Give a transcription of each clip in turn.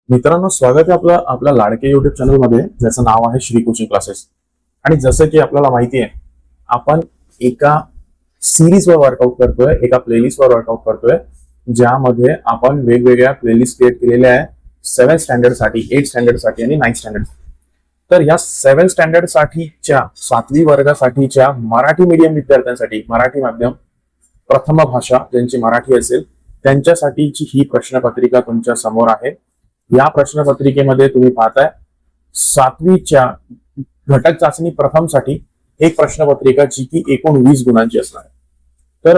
मित्रांनो, स्वागत आहे आपलं आपल्या लाडके युट्यूब चॅनल मध्ये, ज्याचं नाव आहे श्री कोचिंग क्लासेस. आणि जसं की आपल्याला माहिती आहे, आपण एका सिरीजवर वर्कआउट करतोय, एका प्लेलिस्टवर वर्कआउट करतोय, ज्यामध्ये आपण वेगवेगळ्या प्लेलिस्ट क्रिएट केलेल्या आहे 7 स्टँडर्ड साठी, 8 स्टँडर्ड साठी आणि 9 स्टँडर्ड. तर या 7 स्टँडर्ड साठीच्या 7वी वर्गासाठीच्या मराठी मीडियम विद्यार्थ्यांसाठी, मराठी माध्यम प्रथम भाषा ज्यांची मराठी असेल त्यांच्यासाठीची ही प्रश्नपत्रिका तुमच्या समोर आहे. या प्रश्नपत्रिकेमध्ये तुम्ही पाहताय 7वीच्या घटक चाचणी प्रथमसाठी एक प्रश्नपत्रिका जी की एकूण 20 गुणांची असणार आहे. तर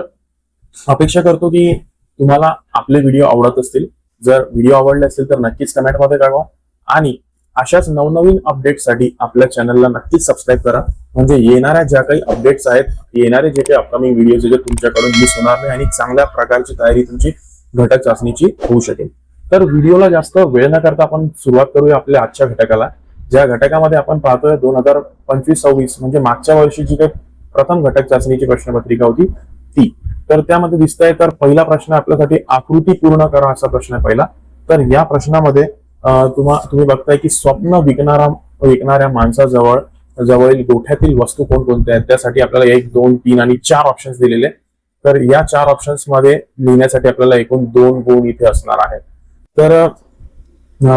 अपेक्षा करतो की तुम्हाला आपले व्हिडिओ आवडत असतील. जर व्हिडिओ आवडले असतील तर नक्कीच कमेंटमध्ये कळवा आणि अशाच नवनवीन अपडेटसाठी आपल्या चॅनलला नक्कीच सबस्क्राईब करा. म्हणजे येणाऱ्या ज्या काही अपडेट्स आहेत, येणारे जे काही अपकमिंग व्हिडिओज जे तुमच्याकडून मिस होणार नाही आणि चांगल्या प्रकारची तयारी तुमची घटक चाचणीची होऊ शकेल. तर व्हिडिओला जास्त वेळ न करता आपण सुरुवात करूया आपल्या आजच्या घटकाला. ज्या घटकामध्ये आपण पाहतोय 2025-26 म्हणजे मागच्या वर्षी जी काही प्रथम घटक चाचणीची प्रश्नपत्रिका होती ती. तर त्यामध्ये दिसतंय, तर पहिला प्रश्न आपल्यासाठी आकृती पूर्ण करा असा प्रश्न आहे पहिला. तर या प्रश्नामध्ये तुम्ही बघताय की स्वप्न विकणाऱ्या माणसाजवळ जवळील गोठ्यातील वस्तू कोणकोणत्या आहेत, त्यासाठी आपल्याला 1, 2, 3 आणि 4 ऑप्शन्स दिलेले. तर या 4 ऑप्शन्स मध्ये लिहिण्यासाठी आपल्याला एकूण 2 गुण इथे असणार आहेत. तर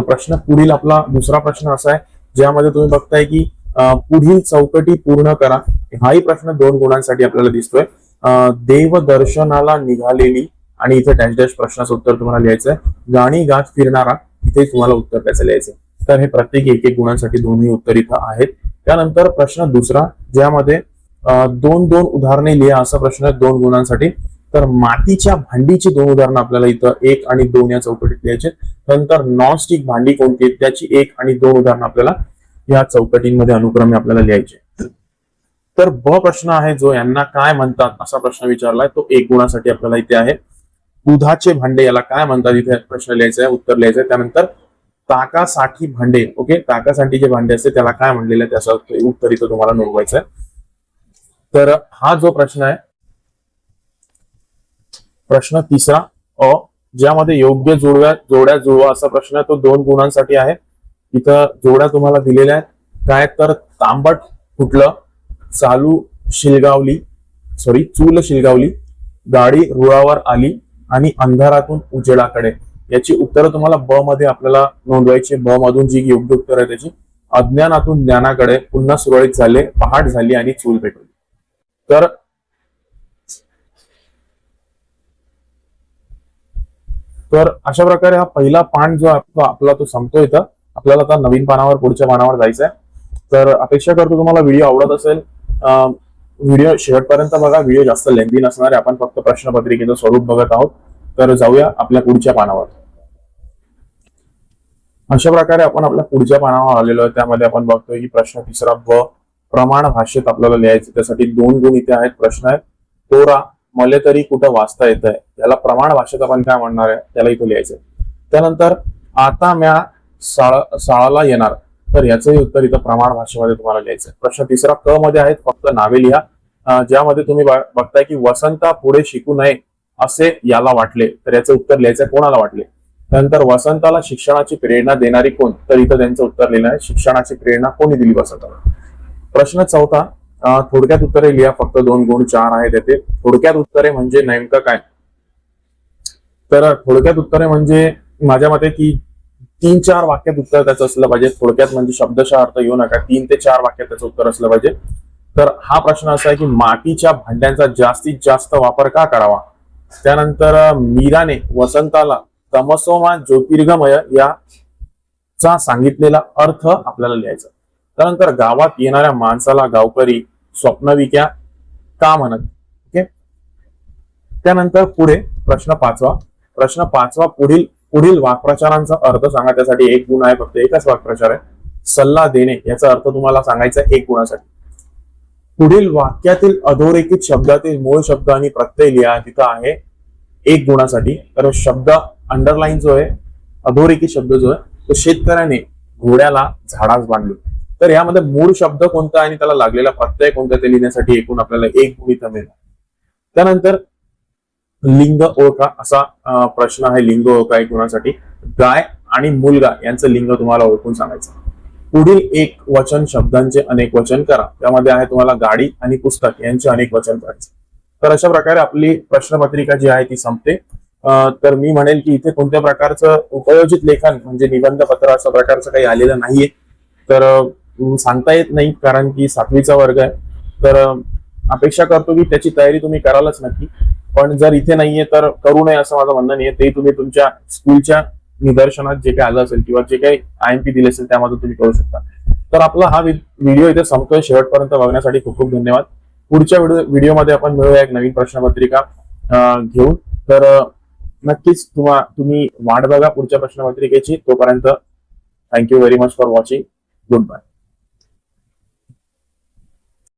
प्रश्न पुढील आपला दुसरा प्रश्न असा आहे, ज्यामध्ये तुम्ही बघताय की पुढील चौकटी पूर्ण करा. हाही प्रश्न 2 गुणांसाठी आपल्याला दिसतोय. देवदर्शनाला निघालेली आणि इथे डॅश डॅश प्रश्नाचं उत्तर तुम्हाला लिहायचं आहे. गाणी गात फिरणारा, इथे तुम्हाला उत्तर त्याचं लिहायचं. तर हे प्रत्येकी 1-1 गुणांसाठी दोन्ही उत्तर इथं आहेत. त्यानंतर प्रश्न दुसरा, ज्यामध्ये 2-2 उदाहरणे लिहा असा प्रश्न आहे 2 गुणांसाठी. तर मातीच्या भांडीची 2 उदाहरणं आपल्याला इथं 1 आणि 2 या चौकटीत लिहायचे. नंतर नॉनस्टिक भांडी कोणती आहेत त्याची 1 आणि 2 उदाहरणं आपल्याला या चौकटींमध्ये अनुक्रमे आपल्याला लिहायचे. तर ब प्रश्न आहे, जो यांना काय म्हणतात असा प्रश्न विचारलाय, तो 1 गुणासाठी आपल्याला इथे आहे. दुधाचे भांडे याला काय म्हणतात, इथे प्रश्न लिहायचा आहे, उत्तर लिहायचं आहे. त्यानंतर ताकासाठी भांडे, ओके, ताकासाठी जे भांडे असते त्याला काय म्हणलेलं आहे त्याचं उत्तर इथं तुम्हाला नोंदवायचं आहे. तर हा जो प्रश्न आहे, प्रश्न तिसरा अ, ज्यामध्ये योग्य जोड्या जुळवा असा प्रश्न आहे, तो 2 गुणांसाठी आहे. इथं जोड्या तुम्हाला दिलेल्या आहेत काय, तर तांबट फुटलं, चूल शिलगावली, गाडी रुळावर आली आणि अंधारातून उजेडाकडे. याची उत्तरं तुम्हाला ब मध्ये आपल्याला नोंदवायची. ब मधून जी योग्य उत्तर आहे त्याची, अज्ञानातून ज्ञानाकडे, पुन्हा सुरळीत झाले, पहाट झाली आणि चूल पेटली. तर अशा प्रकारे हा पहिला पान जो आपला तो संपतोय. इथं आपल्याला आता नवीन पानावर, पुढच्या पानावर जायचंय. तर अपेक्षा करतो तुम्हाला व्हिडिओ आवडत असेल. व्हिडिओ शेवटपर्यंत बघा, व्हिडिओ जास्त लेंथी नसणार आहे. आपण फक्त प्रश्नपत्रिकेचं स्वरूप बघत आहोत. तर जाऊया आपल्या पुढच्या पानावर. अशा प्रकारे आपण आपल्या पुढच्या पानावर आलेलो आहे. त्यामध्ये आपण बघतोय की प्रश्न तिसरा ब, प्रमाण भाषेत आपल्याला लिहायचं. त्यासाठी 2 गुण इथे आहेत. प्रश्न आहे, तोरा मले तरी कुठं वाचता येत आहे, याला प्रमाण भाषेत आपण काय म्हणणार आहे त्याला इथे लिहायचंय. त्यानंतर आता म्या शाळाला येणार, तर याचंही उत्तर इथं प्रमाण भाषेमध्ये तुम्हाला लिहायचंय. प्रश्न तिसरा क मध्ये आहेत, फक्त नावे लिहा. ज्यामध्ये तुम्ही बघताय की वसंता पुढे शिकू नये असे याला वाटले, तर याचं उत्तर लिहायचंय कोणाला वाटले. त्यानंतर वसंताला शिक्षणाची प्रेरणा देणारी कोण, तर इथं त्यांचं उत्तर लिहिलं आहे, शिक्षणाची प्रेरणा कोणी दिली वसंताला. प्रश्न चौथा, थोडक्यात उत्तरे लिहा. फक्त 2 गुण 4 आहेत येथे. थोडक्यात उत्तरे म्हणजे नेमकं काय, तर थोडक्यात उत्तरे म्हणजे माझ्या मते की 3-4 वाक्यात उत्तर त्याचं असलं पाहिजे. थोडक्यात म्हणजे शब्दशः अर्थ येऊ नका, 3 ते 4 वाक्यात त्याचं उत्तर असलं पाहिजे. तर हा प्रश्न असा आहे की मातीच्या भांड्यांचा जास्तीत जास्त वापर का करावा. त्यानंतर मीराने वसंताला तमसोमा ज्योतिर्गमय याचा सांगितलेला अर्थ आपल्याला लिहायचा. त्यानंतर गावात येणाऱ्या माणसाला गावकरी स्वप्नविक्या का म्हणत. ओके. त्यानंतर पुढे प्रश्न पाचवा, पुढील वाक्प्रचारांचा अर्थ सांगा. त्यासाठी 1 गुण आहे, फक्त एकच वाक्प्रचार आहे. सल्ला देणे याचा अर्थ तुम्हाला सांगायचा 1 गुणासाठी. पुढील वाक्यातील अधोरेखित शब्दातील मूळ शब्द आणि प्रत्यय लिहा, तिथं आहे 1 गुणासाठी. तर शब्द अंडरलाईन जो आहे, अधोरेखित शब्द जो आहे, तो शेतकऱ्याने घोड्याला झाडास बांधले. तर यामध्ये मूळ शब्द कोणता आणि त्याला लागलेला प्रत्यय कोणता ते लिहिण्यासाठी एकूण आपल्याला 1 गुण इथं मिळणार. त्यानंतर लिंग ओळखा असा प्रश्न आहे. लिंग ओळखा 1 गुणासाठी. गाय आणि मुलगा यांचं लिंग तुम्हाला ओळखून सांगायचं. पुढील एक वचन शब्दांचे अनेक वचन करा. त्यामध्ये आहे तुम्हाला गाडी आणि पुस्तक यांचे अनेक वचन करायचे. तर अशा प्रकारे आपली प्रश्नपत्रिका जी आहे ती संपते. तर मी म्हणेल की इथे कोणत्या प्रकारचं उपयोजित लेखन म्हणजे निबंध पत्र अशा प्रकारचं काही आलेलं नाहीये. तर सांगता येत नाही कारण की 7वीचा वर्ग आहे. तर अपेक्षा करतो की त्याची तयारी तुम्ही करालच नक्की. पण जर इथे नाहीये तर करू नये असं माझं म्हणणं नाहीये. ते तुम्ही तुमच्या स्कूलच्या निदर्शनात जे काही आलं असेल किंवा जे काही IMP दिले असेल त्यामध्ये तुम्ही करू शकता. तर आपला हा व्हिडिओ इथे संपतोय. शेवटपर्यंत बघण्यासाठी खूप खूप धन्यवाद. पुढच्या व्हिडिओमध्ये आपण मिळूया एक नवीन प्रश्नपत्रिका घेऊन. तर नक्कीच तुम्ही वाट बघा पुढच्या प्रश्नपत्रिकेची. तोपर्यंत thank you very much for watching. Good bye.